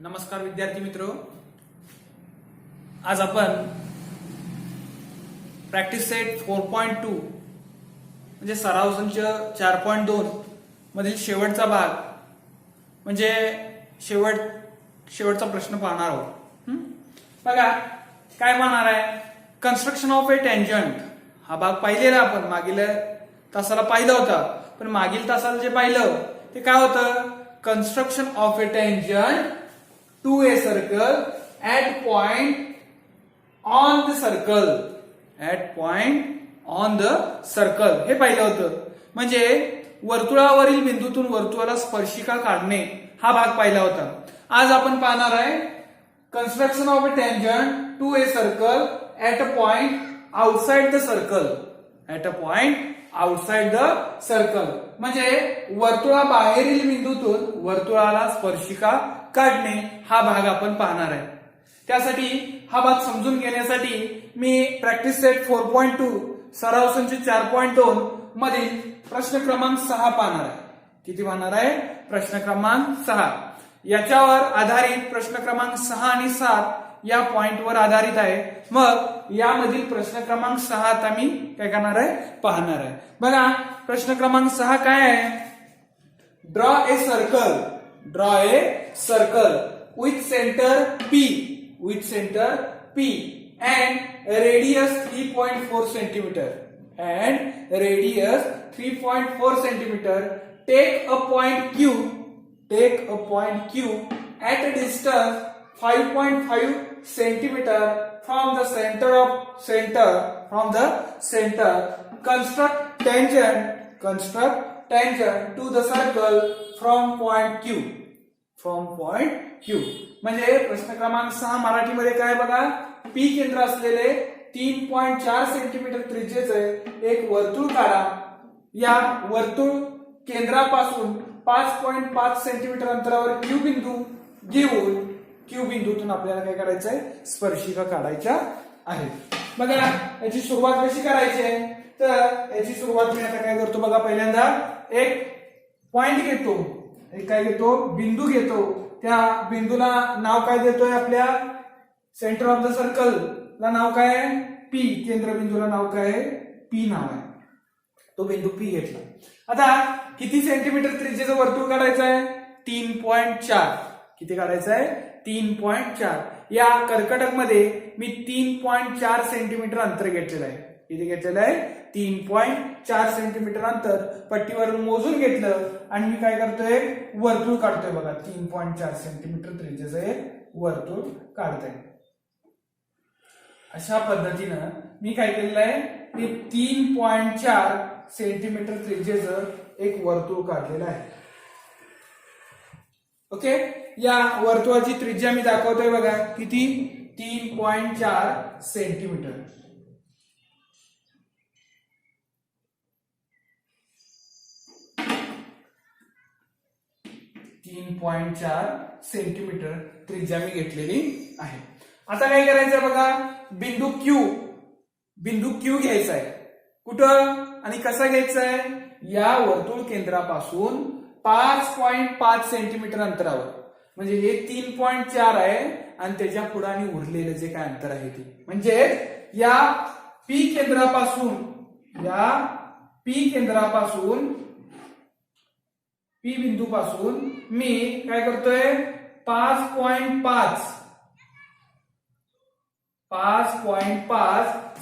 नमस्कार विद्यार्थी मित्र, आज आपण प्रॅक्टिस सेट 4.2 म्हणजे सराव संच 4.2 मधील शेवटचा भाग म्हणजे शेवटचा प्रश्न पाहणार आहोत. बघा काय पाहणार आहे, कन्स्ट्रक्शन ऑफ ए टेंजंट. हा भाग पाहिलेला आपण मागील तासाला पाहिलं होतं, पण मागील तासाला जे पाहिलं ते काय होतं, construction of a tangent to a circle at point on the circle. At point on the circle हे पाहिलं होतं. म्हणजे वर्तुळावरील बिंदूतून वर्तुळाला स्पर्शिका काढणे हा भाग पाहिला होता. आज आपण पाहणार आहे construction of a tangent to a circle at a point outside the circle. At a point outside the circle म्हणजे वर्तुळाबाहेरील बिंदूतून वर्तुळाला स्पर्शिका काढणे हा भाग आपण पाहणार आहे. त्यासाठी हा भाग समजून घेण्यासाठी मी प्रॅक्टिस सेट 4.2 सराव संच 4.2 मधील प्रश्न क्रमांक 6 पाहणार आहे. किती पाहणार आहे? प्रश्न क्रमांक 6. याच्यावर आधारित प्रश्न क्रमांक 6 आणि 7 या पॉइंटवर आधारित आहे. मग यामधील प्रश्न क्रमांक 6 आता मी काय करणार आहे, पाहणार आहे. बघा प्रश्न क्रमांक 6 काय आहे, draw a circle. Draw a circle with center P and radius 3.4 centimeter and radius 3.4 centimeter. Take a point Q at a distance 5.5 centimeter from the center. Construct tangent to the circle from point Q. म्हणजे प्रश्न क्रमांक 6 मराठीमध्ये काय बघा, P केंद्र असलेले 3.4 centimetre त्रिज्येचे एक वर्तुळ काढा. या वर्तुळ केंद्रापासून 5.5 सेंटीमीटर अंतरावर क्यू बिंदू घेऊन क्यू बिंदूतून आपल्याला काय करायचंय, स्पर्शिका काढायच्या आहेत. बघा याची सुरुवात कशी करायची आहे, तर याची सुरुवात मी आता काय करतो बघा, पहिल्यांदा एक पॉइंट घेतो, एक काय घेतो, बिंदू घेतो. त्या बिंदूला नाव काय देतोय, आपल्या सेंटर ऑफ द सर्कल ला नाव काय आहे, पी. केंद्रबिंदूला नाव काय आहे, पी नाव आहे. तो बिंदू पी घेतला. आता किती सेंटीमीटर त्रिज्येचं वर्तुळ काढायचं आहे, 3.4. किती काढायचं आहे, 3.4. या कर्कटक मध्ये मी 3.4 सेंटीमीटर अंतर घेतलेलं आहे. किती घेतलेलं आहे, 3.4 सेंटीमीटर अंतर पट्टीवरून मोजून घेतलं आणि मी काय करतोय, वर्तुळ काढतोय. बघा 3.4 सेंटीमीटर त्रिज्येचं एक वर्तुळ काढतोय. अशा पद्धतीनं मी काय केलेलं आहे, 3.4 सेंटीमीटर त्रिज्येचं एक वर्तुळ काढलेलं आहे. ओके, या वर्तुळाची त्रिज्या मी दाखवतोय बघा, किती, 3.4 सेंटीमीटर. 3.4 सेंटीमीटर त्रिज्या मी घेतलेली आहे. आता काय करायचंय बघा, बिंदू क्यू घ्यायचा आहे. कुठं आणि कसा घ्यायचा आहे, या वर्तुळ केंद्रापासून 5.5 सेंटीमीटर अंतरावर. म्हणजे हे 3.4 आहे आणि त्याच्या पुढे आणि उरलेलं जे काय अंतर आहे ते म्हणजे या पी केंद्रापासून पी बिंदूपासून मी काय करतोय, 5.5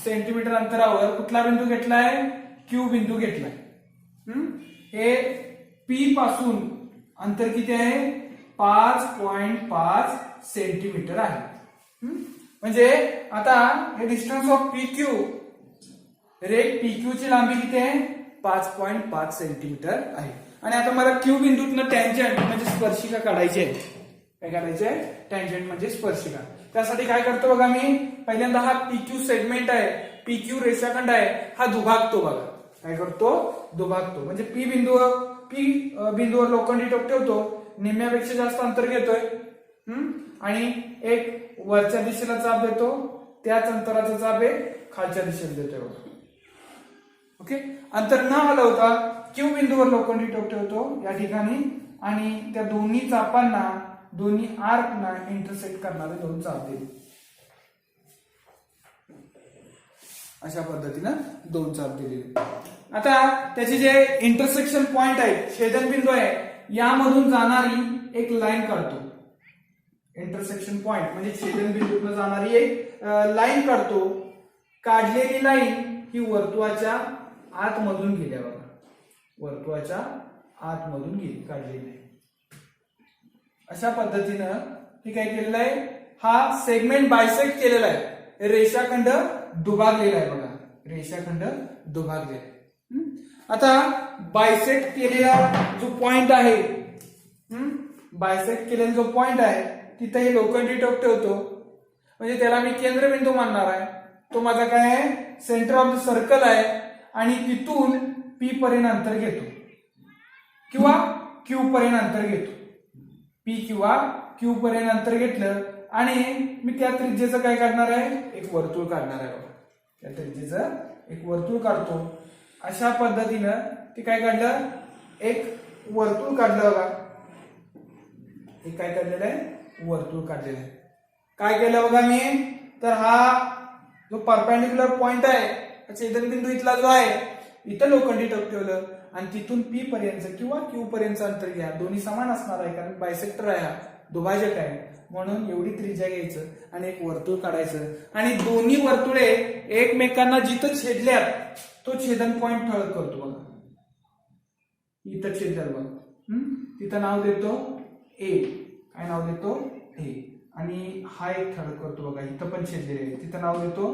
सेंटीमीटर अंतरावर कुठला बिंदू घेतलाय, क्यू बिंदू घेतलाय. हे पी पासून अंतर किती आहे, 5.5 सेंटीमीटर आहे. म्हणजे आता हे distance of P Q, rate P Q ची लांबी किती आहे, 5.5 सेंटीमीटर आहे. आणि आता मला क्यू बिंदूतनं टँजंट म्हणजे स्पर्शिका काढायची आहे. काय काढायची आहे, टँजंट म्हणजे स्पर्शिका. त्यासाठी काय करतो बघा, मी पहिल्यांदा हा पीक्यू सेगमेंट आहे, पीक्यू रेषाखंड आहे, हा दुभागतो. बघा काय करतो, दुभागतो. म्हणजे पी बिंदूवर लोखंडी टोक ठेवतो, निम्म्यापेक्षा जास्त अंतर घेतोय आणि एक वरच्या दिशेला चाप देतो, त्याच अंतराचा चाप एक खालच्या दिशेला देतोय. ओके, अंतर न हलवता क्यू बिंदूवर लोखंडी टोक ठेवतो या ठिकाणी आणि त्या दोन्ही चापांना दोन्ही आर्कना इंटरसेक्ट करणारे दोन चाप दिले. अशा पद्धतीनं दोन चाप दिलेले. आता त्याचे जे इंटरसेक्शन पॉइंट आहे, छेदनबिंदू आहे, यामधून जाणारी एक लाईन काढतो. इंटरसेक्शन पॉइंट म्हणजे छेदनबिंदूतून जाणारी एक लाईन काढतो. काढलेली लाईन ही वर्तुळाच्या आतमधून गेल्या बघा, वर्तुळाच्या आतमधून गेली काढलेली. अशा पद्धतीनं हे काय केलेलं आहे, हा सेगमेंट बायसेक्ट केलेला आहे, रेषाखंड दुभागलेला आहे बघा, रेषाखंड दुभागलेला आहे. आता बायसेक्ट केलेला जो पॉइंट आहे, बायसेक्ट केलेला जो पॉइंट आहे तिथे हे लोखंडी टोक ठेवतो, म्हणजे त्याला मी केंद्रबिंदू मानणार आहे. तो माझा काय आहे, सेंटर ऑफ द सर्कल आहे, आणि तिथून पी पर्यंत अंतर घेतो किंवा क्यू पर्यंत अंतर घेतो. पी किंवा क्यू पर्यंत अंतर घेतलं आणि मी त्या त्रिज्येचं काय काढणार आहे, एक वर्तुळ काढणार आहे बघा. त्या त्रिज्येचं एक वर्तुळ काढतो. अशा पद्धतीनं ते काय काढलं, एक वर्तुळ काढलं बघा. हे काय काढलेलं आहे, वर्तुळ काढलेलं आहे. काय केलं बघा मी, तर हा जो परपेंडिक्युलर पॉइंट आहे, छेदनबिंदू इथला जो आहे, इथं लोखंडी टोक ठेवलं आणि तिथून पी पर्यंत किंवा क्यू पर्यंत अंतर घ्या. दोन्ही समान असणार आहे कारण बायसेक्टर आहे, हा दुभाजक आहे, म्हणून एवढी त्रिज्या घ्यायचं आणि एक वर्तुळ काढायचं. आणि दोन्ही वर्तुळे एकमेकांना जिथं छेदल्यात तो छेदन पॉइंट ठळक करतो बघा. इथं छेदल्यात बघा, तिथं नाव देतो ए. काय नाव देतो, ए. आणि हा एक ठळक करतो बघा, इथं पण छेदलेले आहे, तिथं नाव देतो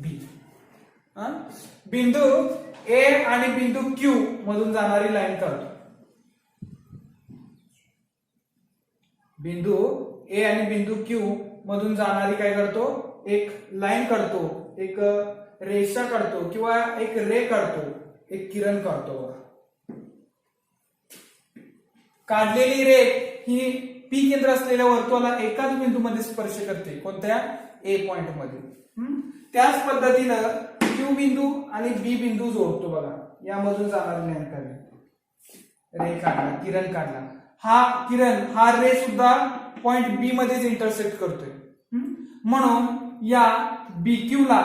बी. बिंदू ए आणि बिंदू क्यू मधून जाणारी लाईन काढतो. बिंदू ए आणि बिंदू क्यू मधून जाणारी काय करतो, एक लाईन काढतो, एक रेषा काढतो किंवा एक रे काढतो, एक किरण काढतो बघा. काढलेली रे ही पी केंद्र असलेल्या वर्तुळाला एकाच बिंदूमध्ये स्पर्श करते, कोणत्या, ए पॉइंट मध्ये. त्याच पद्धतीनं क्यू बिंदू आणि बी बिंदू जोडतो बघा, यामधून जाणारी लाईन काढली, रे काढला, किरण काढला. हा किरण, हा रे सुद्धा पॉइंट बी मध्येच इंटरसेक्ट करतोय. म्हणून या बी क्यू ला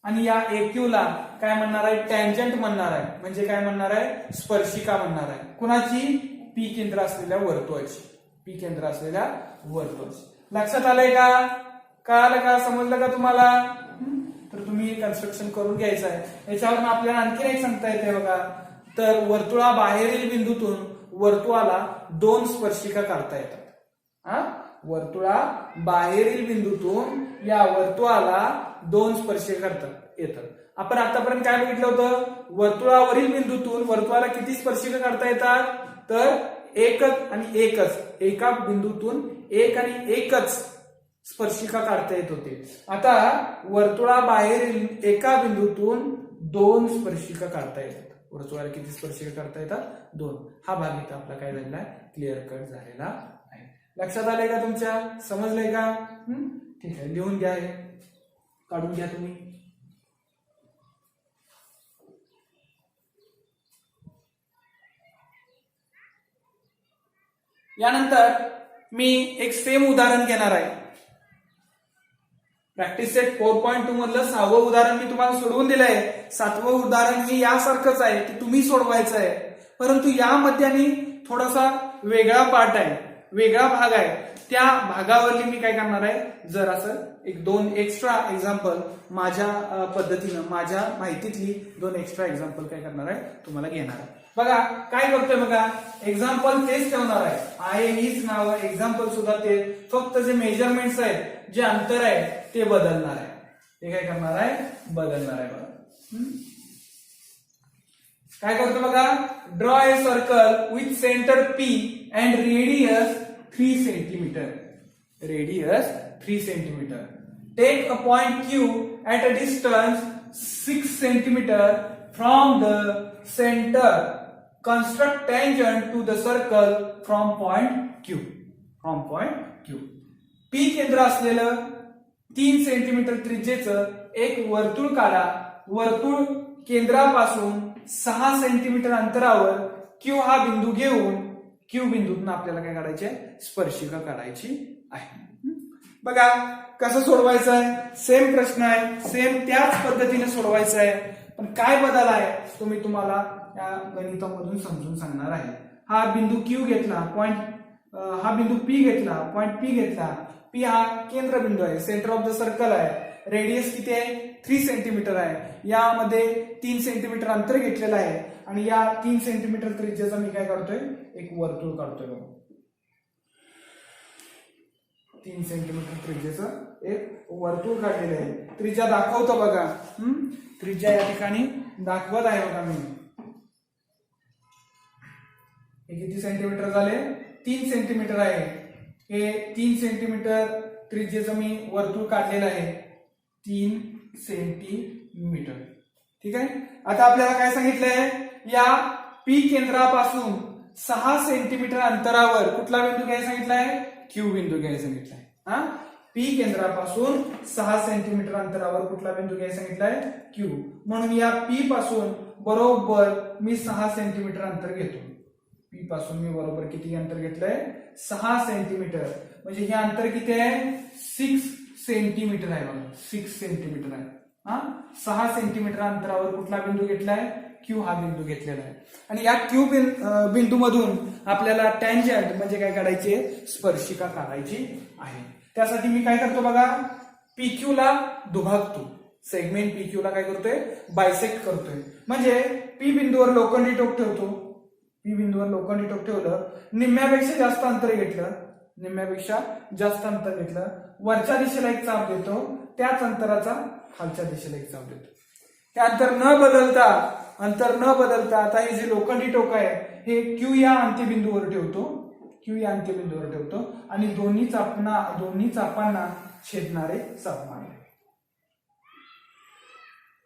आणि या ए क्यू ला काय म्हणणार आहे, टँजंट म्हणणार आहे. म्हणजे काय म्हणणार आहे, स्पर्शिका म्हणणार आहे. कुणाची, पी केंद्र असलेल्या वर्तुळाची, पी केंद्र असलेल्या वर्तुळाची. लक्षात आलंय का, कळालं का, समजलं का तुम्हाला? तर तुम्ही कन्स्ट्रक्शन करून घ्यायचं आहे. याच्यावरून आपल्याला आणखीन एक सांगता येते बघा, तर वर्तुळाबाहेरील बिंदूतून वर्तुळाला दोन स्पर्शिका काढता येतात. वर्तुळा बाहेरील बिंदूतून या वर्तुळाला दोन स्पर्शिका करतात येतात. आपण आतापर्यंत काय बघितलं होतं, वर्तुळावरील बिंदूतून वर्तुळाला किती स्पर्शिका काढता येतात, तर एकच आणि एकच, एका बिंदूतून एक आणि एकच स्पर्शिका काढता येत होते. आता वर्तुळाबाहेरील एका बिंदूतून दोन स्पर्शिका काढता येतात. वर्तुळाला किती स्पर्शिका काढता येतात, दोन. हा भाग इथं आपला काय झालेला आहे, क्लिअर कट झालेला आहे. लक्षात आलंय का तुमच्या, समजलंय का? ठीक आहे, लिहून घ्या, हे काढून घ्या तुम्ही. यानंतर मी एक सेम उदाहरण घेणार आहे. प्रॅक्टिस सेट 4.2 मधलं 6वं उदाहरण मी तुम्हाला सोडवून दिलंय. 7वं उदाहरण मी यासारखंच आहे की तुम्ही सोडवायचं आहे, परंतु यामध्ये आणि थोडासा वेगळा पार्ट आहे, वेगळा भाग आहे. त्या भागावरली मी काय करणार आहे, जर असं एक दोन एक्स्ट्रा एक्झाम्पल माझ्या पद्धतीनं, माझ्या माहितीतली दोन एक्स्ट्रा एक्झाम्पल काय करणार आहे, तुम्हाला घेणार आहे. बघा काय करतोय बघा, एक्झाम्पल तेच ठेवणार आहे, आहे हीच नाव, एक्झाम्पल सुद्धा ते, फक्त जे मेजरमेंट्स आहेत, जे अंतर आहे ते बदलणार आहे. ते काय करणार आहे, बदलणार आहे. बघा काय करतो बघा, draw a circle with centre P and radius 3 centimetre. Radius 3 centimetre. Take a point Q at a distance 6 centimeter from the center. Construct tangent to the circle from point Q. From point Q. P केंद्र असलेलं 3 centimetre त्रिज्येचं एक वर्तुळ काढा. वर्तुळ केंद्रापासून 6 centimetre अंतरावर Q हा बिंदू घेऊन क्यू बिंदूतून आपल्याला काय काढायची आहे, स्पर्शिका काढायची आहे. बघा कसं सोडवायचं आहे, सेम प्रश्न आहे, सेम त्याच पद्धतीने सोडवायचं आहे, पण काय बदल आहे तो मी तुम्हाला या गणितामधून समजून सांगणार आहे. हा बिंदू क्यू घेतला, पॉइंट हा बिंदू पी घेतला, पॉइंट पी घेतला. पी हा केंद्र बिंदू आहे, सेंटर ऑफ द सर्कल आहे. रेडियस किती आहे, 3 सेंटीमीटर आहे. यामध्ये 3 सेंटीमीटर अंतर घेतलेलं आहे आणि या 3 सेंटीमीटर त्रिज्याचा मी काय काढतोय, एक वर्तुळ काढतोय बघा. 3 सेंटीमीटर त्रिज्याचं एक वर्तुळ काढलेलं आहे. त्रिज्या दाखवतो बघा. त्रिज्या या ठिकाणी दाखवत आहे बघा मी. हे किती सेंटीमीटर झाले, 3 सेंटीमीटर आहे. हे 3 सेंटीमीटर त्रिज्येचं मी वर्तुळ काढलेलं आहे, 3 सेंटीमीटर. ठीक आहे. आता आपल्याला काय सांगितलंय, या पी केंद्रापासून 6 सेंटीमीटर अंतरावर कुठला बिंदू घ्यायला सांगितलाय, क्यू बिंदू घ्यायला सांगितलाय. पी केंद्रापासून 6 सेंटीमीटर अंतरावर कुठला बिंदू घ्यायला सांगितलाय, क्यू. म्हणून या पी पासून बरोबर मी 6 सेंटीमीटर अंतर घेतो. पी पासून मी बरोबर किती अंतर घेतलंय, 6 सेंटीमीटर. म्हणजे हे अंतर किती आहे, 6 सेंटीमीटर आहे बघा, 6 सेंटीमीटर आहे. 6 सेंटीमीटर अंतरावर कुठला बिंदू घेतलाय, क्यू हा बिंदू घेतलेला आहे. आणि या क्यू बिंदू मधून आपल्याला टँजंट म्हणजे काय काढायची, स्पर्शिका काढायची आहे. त्यासाठी मी काय करतो बघा, पीक्यू ला दुभागतो. सेगमेंट पीक्यू ला काय करतोय, बायसेक्ट करतोय. म्हणजे पी बिंदूवर लोखंडी टोक ठेवतो. पी बिंदूवर लोखंडी टोक ठेवलं, निम्म्यापेक्षा जास्त अंतर घेतलं, निम्म्यापेक्षा जास्त अंतर घेतलं, वरच्या दिशेला एक चाप देतो, त्याच अंतराचा खालच्या दिशेला एक चाप देतो. हे अंतर न बदलता आता हे जे लोखंडी टोक आहे हे क्यू या अंत्यबिंदूवर ठेवतो, क्यू या अंत्यबिंदूवर ठेवतो आणि दोन्ही चापांना छेदणारे चाप मारले.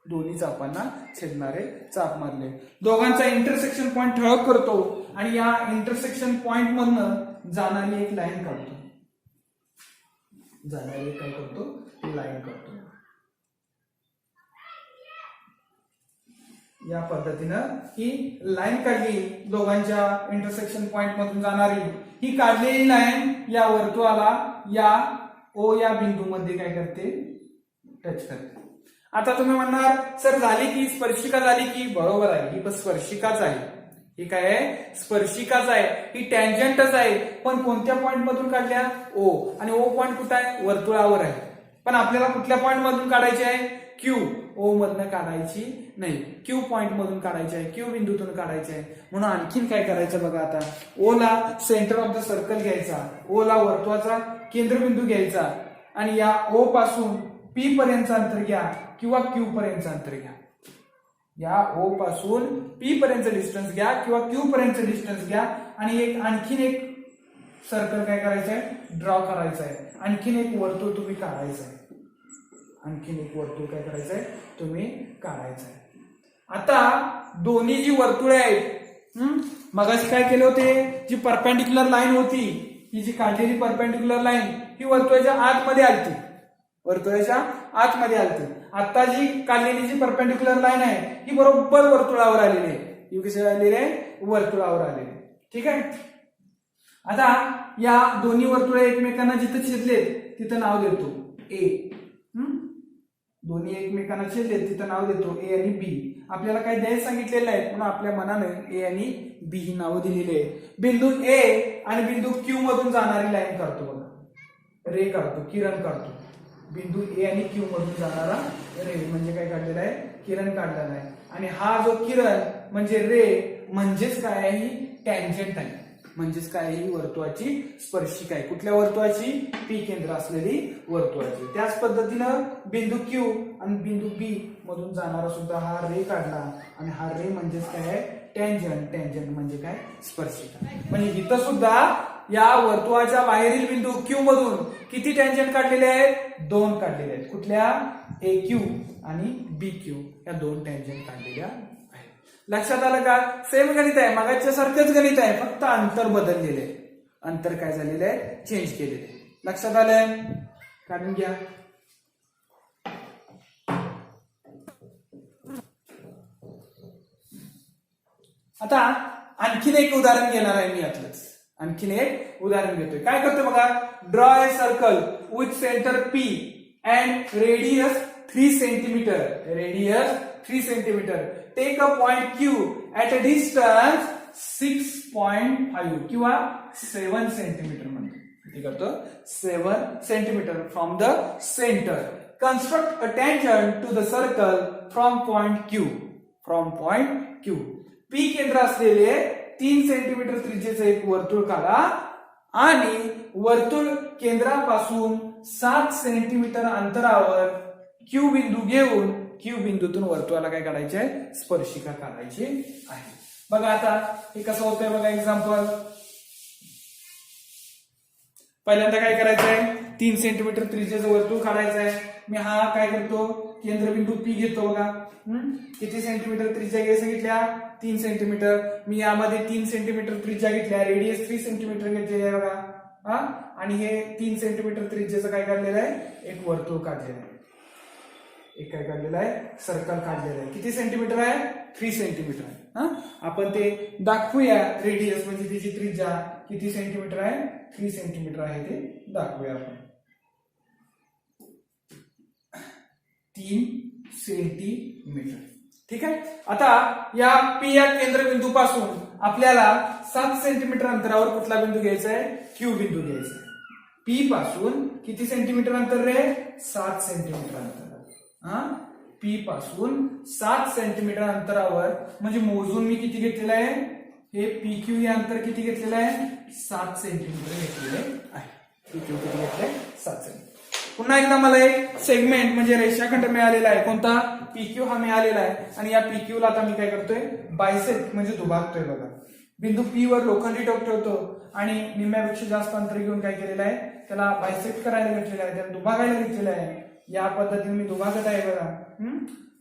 दोन्ही चापांना छेदणारे चाप मारले. दोघांचा इंटरसेक्शन पॉइंट ठळक करतो आणि या इंटरसेक्शन पॉइंट मधनं जाणारी एक लाईन काढतो. लाईन काढतो. या पद्धतीनं ही लाईन काढली, दोघांच्या इंटरसेक्शन पॉइंट मधून जाणारी ही काढलेली लाईन या वर्तुळाला या ओ या बिंदूमध्ये काय करते, टच करते. आता तुम्ही म्हणणार सर झाली की स्पर्शिका झाली की, बरोबर आहे, ही पण स्पर्शिकाच आहे. ही काय आहे, स्पर्शिकाच आहे, ही टँजंटच आहे. पण कोणत्या पॉइंट मधून काढल्या, ओ. आणि ओ पॉइंट कुठं आहे, वर्तुळावर आहे. पण आपल्याला कुठल्या पॉइंट मधून काढायची आहे, क्यू. ओ मधनं काढायची नाही, क्यू पॉइंट मधून काढायची आहे, क्यू बिंदूतून काढायची आहे. म्हणून आणखीन काय करायचं बघा, आता ओ ला सेंटर ऑफ द सर्कल घ्यायचा, ओ ला वर्तुळाचा केंद्रबिंदू घ्यायचा आणि या ओ पासून पी पर्यंतचं अंतर घ्या किंवा क्यू पर्यंतचं अंतर घ्या. या ओ पासून पी पर्यंतचं डिस्टन्स घ्या किंवा क्यू पर्यंतचं डिस्टन्स घ्या आणि आणखीन एक सर्कल काय करायचंय, ड्रॉ करायचं आहे. आणखीन एक वर्तुळ तुम्ही काढायचं आहे. काय करायचंय, तुम्ही काढायचं आहे. आता दोन्ही जी वर्तुळे आहेत, मगाशी काय केले होते, जी परपेंडिक्युलर लाईन होती, ही जी काढलेली परपेंडिक्युलर लाईन ही वर्तुळाच्या आतमध्ये आलती, आता जी काढलेली जी परपेंडिक्युलर लाईन आहे ही बरोबर वर्तुळावर आलेली आहे. ही कशी आलेली आहे, वर्तुळावर आलेली. ठीक आहे. आता या दोन्ही वर्तुळे एकमेकांना जिथे छेदलेत तिथं नाव देतो ए. दोन्ही एकमेकांना छेदलेत तिथं नाव देतो ए आणि बी. आपल्याला काय द्यायला सांगितलेलं आहे, म्हणून आपल्या मनाने ए आणि बी ही नावं दिलेली आहे. बिंदू ए आणि बिंदू क्यू मधून जाणारी लाईन काढतो बघा, रे काढतो, किरण काढतो. बिंदू ए आणि क्यू मधून जाणारा रे म्हणजे काय काढलेला आहे, किरण काढलेला आहे. आणि हा जो किरण म्हणजे रे म्हणजेच काय आहे, ही टँजंट आहे. म्हणजेच काय, ही वर्तुळाची स्पर्शिका आहे. कुठल्या वर्तुळाची, पी केंद्र असलेली वर्तुळाची. त्याच पद्धतीनं बिंदू क्यू आणि बिंदू बी मधून जाणारा सुद्धा हा रे काढला आणि हा रे म्हणजेच काय आहे, टँजंट म्हणजे काय, स्पर्शिका. म्हणजे इथं सुद्धा या वर्तुळाच्या बाहेरील बिंदू क्यू मधून किती टँजंट काढलेले आहेत, 2 काढलेले आहेत. कुठल्या, ए क्यू आणि बी क्यू या 2 टँजंट काढलेल्या आहेत. लक्षात आलं का, सेम गणित आहे, मागाच्या सारखंच गणित आहे, फक्त अंतर बदललेले आहे. अंतर काय झालेलं आहे, चेंज केलेलं आहे. लक्षात आलंय, काढून घ्या. आता आणखीन एक उदाहरण घेणार आहे मी यातलंच. आणखीन एक उदाहरण घेतोय. काय करतोय बघा, draw a circle with centre P and radius 3 centimetre. Radius 3 centimetre. Take a point Q at a distance 6.5 किंवा 7 सेंटीमीटर म्हणतो. किती करतो, 7 centimetre from the centre. Construct a tangent to the circle from point Q. From point Q. P केंद्र असलेले 3 centimetre त्रिज्येचं एक वर्तुळ काढा आणि वर्तुळ केंद्रापासून 7 सेंटीमीटर अंतरावर Q बिंदू घेऊन Q बिंदूतून वर्तुळाला काय काढायचे आहे, स्पर्शिका काढायची आहे. बघा आता हे कसं होतंय बघा. एक्झाम्पल, पहिल्यांदा काय करायचं आहे, 3 सेंटीमीटर त्रिज्येचं वर्तुळ काढायचं आहे. मी हा काय करतो, केंद्रबिंदू P घेतो बघा. किती सेंटीमीटर त्रिज्या सांगितल्या, 3 सेंटीमीटर. मी यामध्ये 3 सेंटीमीटर त्रिज्या घेतल्या, रेडियस 3 सेंटीमीटर घेतलेली आहे बघा. हा, आणि हे 3 सेंटीमीटर त्रिज्येचं काय काढलेलं आहे, एक वर्तुळ काढलेलं आहे. एक काय काढलेलं आहे, सर्कल काढलेलं आहे. किती सेंटीमीटर आहे, 3 सेंटीमीटर आहे. हा, आपण ते दाखवूया. रेडियस म्हणजे त्याची त्रिज्या किती सेंटीमीटर आहे, 3 सेंटीमीटर आहे ते दाखवूया आपण. 3 सेंटीमीटर. ठीक आहे. आता या P या केंद्रबिंदू पासून आपल्याला 7 सेंटीमीटर अंतरावर कुठला बिंदू घ्यायचा आहे, Q बिंदू घ्यायचा आहे. P पासून किती सेंटीमीटर अंतर रे, 7 सेंटीमीटर अंतर. हा, P पासून 7 सेंटीमीटर अंतरावर, म्हणजे मोजून मी किती घेतलेलं आहे, हे PQ हे अंतर किती घेतलेलं आहे, 7 सेंटीमीटर घेतलेले आहे. PQ किती घेतलंय, 7 सेंटीमीटर. पुन्हा एकदा मला एक सेगमेंट म्हणजे रेषाखंड मिळालेला आहे. कोणता, PQ हा मिळालेला आहे. आणि या PQ ला आता मी काय करतोय, बायसेक्ट म्हणजे दुभागतोय बघा. बिंदू P वर लोखंडी टोक ठेवतो आणि निम्म्यापेक्षा जास्त अंतर घेऊन काय केलेलं आहे, त्याला बायसेक्ट करायला घेतलेलं आहे, त्याला दुभागायला घेतलेलं आहे. या पद्धतीने मी दुभागत आहे बघा.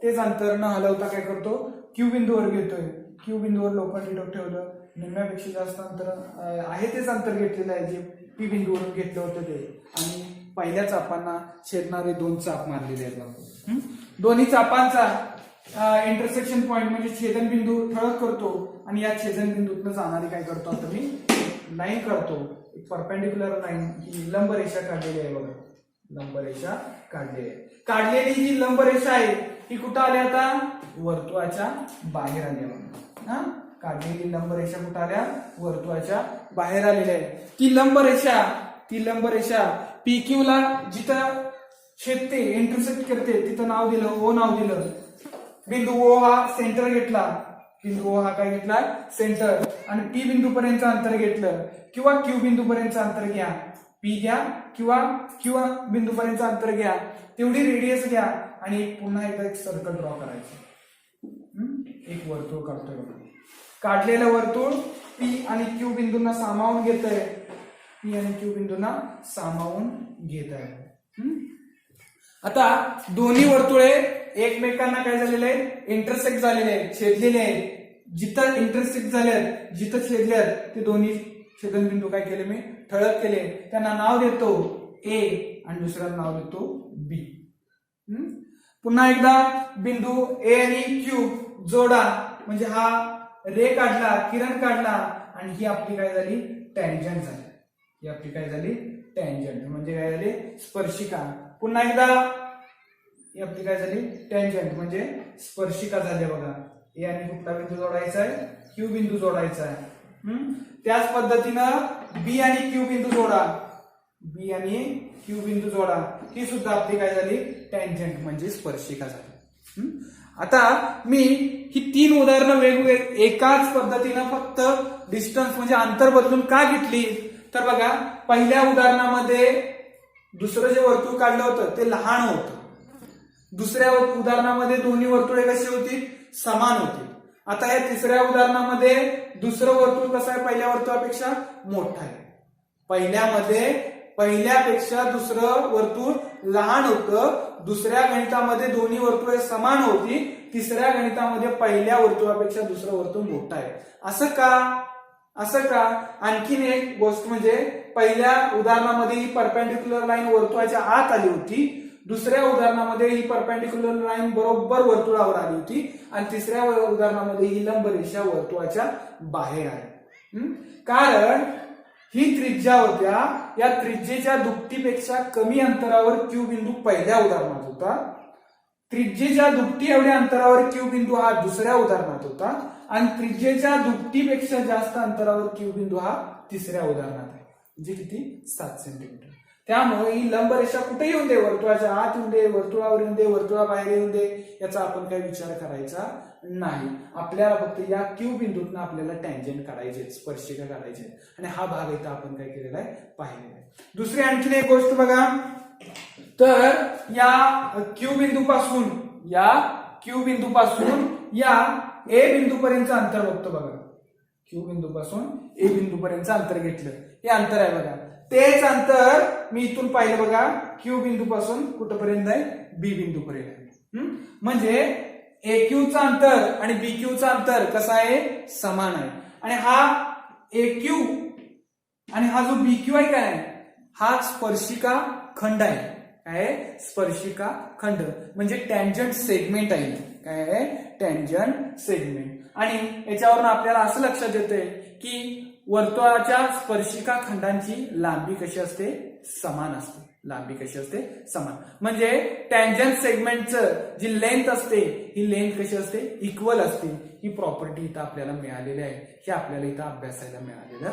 तेच अंतर न हलवता काय करतो, Q बिंदूवर घेतोय. Q बिंदूवर लोखंडी टोक ठेवलं, निम्म्यापेक्षा जास्त अंतर आहे तेच अंतर घेतलेलं आहे जे P बिंदूवरून घेतलं होतं ते. आणि पहिल्या चापांना छेदणारे 2 चाप मारलेले आहेत आपण. दोन्ही चापांचा इंटरसेक्शन पॉइंट म्हणजे छेदन बिंदू ठळक करतो आणि या छेदन बिंदूतून जाणारी काय करतो, आता मी लाईन करतो. एक परपेंडिक्युलर लाईन, ही लंब रेषा काढलेली आहे बघा. लंब रेषा काढलेली आहे. काढलेली जी लंब रेषा आहे ही कुठं आली, आता वर्तुळाच्या बाहेर आली आहे. हा, काढलेली लंब रेषा कुठं आल्या, वर्तुळाच्या बाहेर आलेली आहे. ती लंब रेषा PQ ला जिथं छेदते, इंटरसेक्ट करते, तिथं नाव दिलं, O नाव दिलं. बिंदू O हा सेंटर घेतला. बिंदू O हा काय घेतला, सेंटर. आणि P बिंदू पर्यंत अंतर घेतलं किंवा Q बिंदू पर्यंत अंतर घ्या. P घ्या किंवा Q बिंदू पर्यंत अंतर घ्या, तेवढी रेडियस घ्या आणि पुन्हा एकदा एक सर्कल ड्रॉ करायचं. एक वर्तुळ काढतोय बघा. काढलेलं वर्तुळ P आणि Q बिंदूंना सामावून घेत आहे. P आणि Q बिंदूंना सामावून घेत आहे. आता दोन्ही वर्तुळे एकमेकांना काय झालेले आहे, इंटरसेक्ट झालेले आहेत, छेदलेले आहेत. जिथं इंटरसेक्ट झाल्यात, जिथं छेदल्यात, ते दोन्ही छेदनबिंदू काय केले, मी ठळक केले. त्यांना नाव देतो A आणि दुसऱ्याला नाव देतो B. पुन्हा एकदा बिंदू A आणि Q जोडा, म्हणजे हा रे काढला, किरण काढला आणि ही आपली काय झाली, टँजंट झाली. ही आपली काय झाली, टँजंट म्हणजे काय झाली, स्पर्शिका. पुन्हा एकदा ही आपली काय झाली, टँजंट म्हणजे स्पर्शिका झाली बघा. ए आणि कुठला बिंदू जोडायचा आहे, Q बिंदू जोडायचा आहे. त्याच पद्धतीनं B आणि Q बिंदू जोडा. B आणि Q बिंदू जोडा, ही सुद्धा आपली काय झाली, टँजंट म्हणजे स्पर्शिका झाली. आता मी ही 3 उदाहरणं वेगवेगळे एकाच पद्धतीनं फक्त डिस्टन्स म्हणजे अंतर बदलून का घेतली, तर बघा पहिल्या उदाहरणामध्ये दुसरं जे वर्तुळ काढलं होतं ते लहान होतं. दुसऱ्या उदाहरणामध्ये दोन्ही वर्तुळे कशी होती, समान होती. आता या तिसऱ्या उदाहरणामध्ये दुसरं वर्तुळ कसं आहे, पहिल्या वर्तुळापेक्षा मोठं आहे. पहिल्यापेक्षा दुसरं वर्तुळ लहान होतं. दुसऱ्या गणितामध्ये दोन्ही वर्तुळे समान होती. तिसऱ्या गणितामध्ये पहिल्या वर्तुळापेक्षा दुसरं वर्तुळ मोठं आहे. असं का? आणखीन एक गोष्ट म्हणजे पहिल्या उदाहरणामध्ये ही परपेंडिक्युलर लाईन वर्तुळाच्या आत आली होती. दुसऱ्या उदाहरणामध्ये ही परपेंडिक्युलर लाईन बरोबर वर्तुळावर आली होती आणि तिसऱ्या उदाहरणामध्ये ही लंब रेषा वर्तुळाच्या बाहेर आहे. कारण ही त्रिज्या होत्या, या त्रिज्येच्या दुपटीपेक्षा कमी अंतरावर क्यू बिंदू पहिल्या उदाहरणात होता, त्रिज्येच्या दुपटी एवढ्या अंतरावर क्यू बिंदू हा दुसऱ्या उदाहरणात होता, आणि त्रिज्येच्या दुपटीपेक्षा जास्त अंतरावर क्यू बिंदू हा तिसऱ्या उदाहरणात आहे. म्हणजे किती? 7 सेंटीमीटर. त्यामुळे ही लंब रेषा कुठे येऊन दे, वर्तुळाच्या आत येऊन दे, वर्तुळावर येऊन दे, वर्तुळाबाहेर येऊन दे, याचा आपण काही विचार करायचा नाही. आपल्याला फक्त या क्यू बिंदूतून आपल्याला टँजंट काढायचे, स्पर्शिका काढायचे, आणि हा भाग इथं आपण काय केलेला आहे, पाहिलेला आहे. दुसरी आणखीन एक गोष्ट बघा, तर या क्यू बिंदूपासून या ए बिंदूपर्यंतचं अंतर बघतो बघा. क्यू बिंदूपासून ए बिंदूपर्यंतचं अंतर घेतलं, हे अंतर आहे बघा. तेच अंतर मी इथून पाहिलं बघा, क्यू बिंदूपासून कुठपर्यंत आहे, बी बिंदूपर्यंत. म्हणजे ए क्यूचं अंतर आणि बी क्यूचं अंतर कसं आहे, समान आहे. आणि हा ए क्यू आणि हा जो बी क्यू आहे काय, हा स्पर्शिका खंड आहे. काय आहे, स्पर्शिका खंड म्हणजे टँजंट सेगमेंट आहे. काय आहे, टँजंट सेगमेंट. आणि याच्यावरून आपल्याला असं लक्षात येतंय की वर्तुळाच्या स्पर्शिका खंडांची लांबी कशी असते, समान असते. लांबी कशी असते, समान. म्हणजे टँजंट सेगमेंटचं जी लेंथ असते, ही लेंथ कशी असते, इक्वल असते. ही प्रॉपर्टी इथं आपल्याला मिळालेली आहे, हे आपल्याला इथं अभ्यासायला मिळालेलं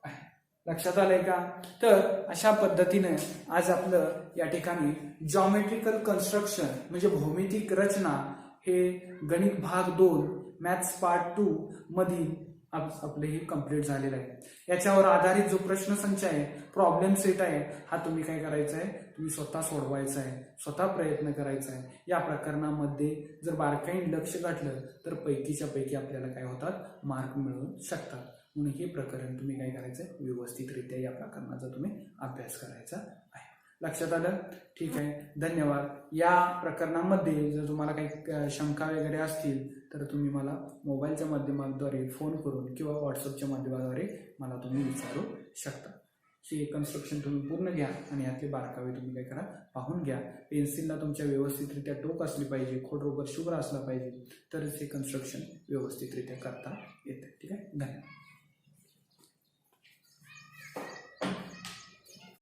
आहे. लक्षात आलंय का? तर अशा पद्धतीने आज आपलं या ठिकाणी जॉमेट्रिकल कन्स्ट्रक्शन म्हणजे भौमितिक रचना हे गणित भाग 2 मॅथ्स पार्ट 2 मधील आपले हे कम्प्लीट झालेलं आहे. याच्यावर आधारित जो प्रश्नसंच आहे, प्रॉब्लेम सेट आहे, हा तुम्ही काय करायचा आहे, तुम्ही स्वतः सोडवायचा आहे, स्वतः प्रयत्न करायचा आहे. या प्रकरणामध्ये जर बारकाईने लक्ष घातलं तर पैकीच्या पैकी आपल्याला काय होतात, मार्क मिळू शकतात. म्हणून हे प्रकरण तुम्ही काय करायचं, व्यवस्थितरित्या या प्रकरणाचा तुम्ही अभ्यास करायचा आहे. लक्षात आलं? ठीक आहे, धन्यवाद. या प्रकरणामध्ये जर तुम्हाला काही शंका वगैरे असतील तर तुम्ही मला मोबाईलच्या माध्यमाद्वारे फोन करून किंवा व्हॉट्सअपच्या माध्यमाद्वारे मला तुम्ही विचारू शकता. हे कन्स्ट्रक्शन तुम्ही पूर्ण घ्या आणि यातले बारकावे तुम्ही काय करा, पाहून घ्या. पेन्सिलला तुमच्या व्यवस्थितरित्या टोक असली पाहिजे, खोड रोबर शुभ्र असला पाहिजे, तरच हे कन्स्ट्रक्शन व्यवस्थितरित्या करता येते. ठीक आहे, धन्यवाद.